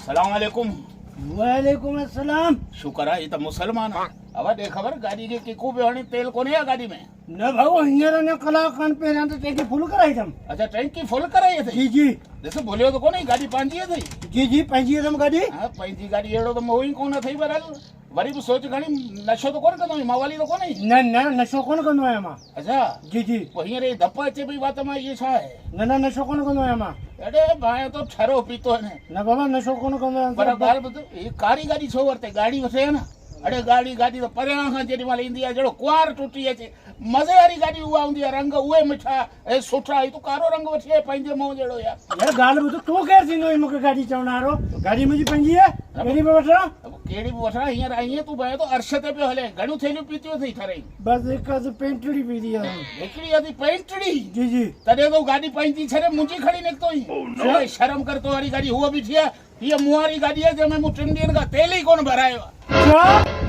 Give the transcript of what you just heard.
सलाम अलैकुम। वालेकुम अस्सलाम। शुक्र है ये तो मुसलमान है। अब देख खबर गाड़ी के किकू पे हणी तेल कोने है गाड़ी में। न भाऊ हींअर ने कलाकनि पहिरियां त टैंकी फुल कराई अथमि। अच्छा टैंकी फुल कराई थी? जी जी ॾिस भुलियो त कोन्हे गाड़ी पंहिंजी अथई। जी जी पंहिंजी अथमि गाॾी। हाँ पंहिंजी गाड़ी अहिड़ो त मोह ई कोन अथई बरल। वरी बि सोच खणी नशो त कोन कंदो मवाली त कोन्हे। न न नशो कोन कंदो आहियां मां। अच्छा जी जी पोइ हींअर ई धप अचे पई बात मां इहे छा आहे? न न नशो कोन कंदो आहियां मां। अड़े भाई तो ठरो पीतो है न बाबा नशो कोन कंदो आहियां। पर ॻाल्हि ॿुध ये कारी गाड़ी छो वरिते गाड़ी वठे है न। अड़े गाड़ी खां परियां जेॾी महिल ईंदी आहे जहिड़ो कुंवार टुटी अचे मज़े वारी गाड़ी उहा हूंदी आहे रंग उहे मिठा ऐं सुठा ई तूं कारो रंग वठी आहे पंहिंजे मुंहुं जहिड़ो यार। यार ॻाल्हि ॿुध तूं केरु थींदो आहीं मूंखे गाॾी चवण वारो? गाॾी मुंहिंजी पंहिंजी आहे कहिड़ी बि वठां। कहिड़ी बि वठणा हींअर ईअं तूं भए थो अर्श ते पियो हले घणियूं थैलियूं पीतियूं अथई ठरई? बसि हिकु अधु पेंटड़ी पीती आहे। हिकिड़ी अधी पेंटड़ी? जी जी तॾहिं तो गाड़ी पंहिंजी छॾे मुंहिंजी खणी निकितो ई। शर्म कर तो वारी गाड़ी हूअ बीठी आहे हीअ मुंहुं वारी गाॾी आहे जंहिंमें मूं 3 ॾींहंनि खां तेल ई कोन भरायो आहे। छा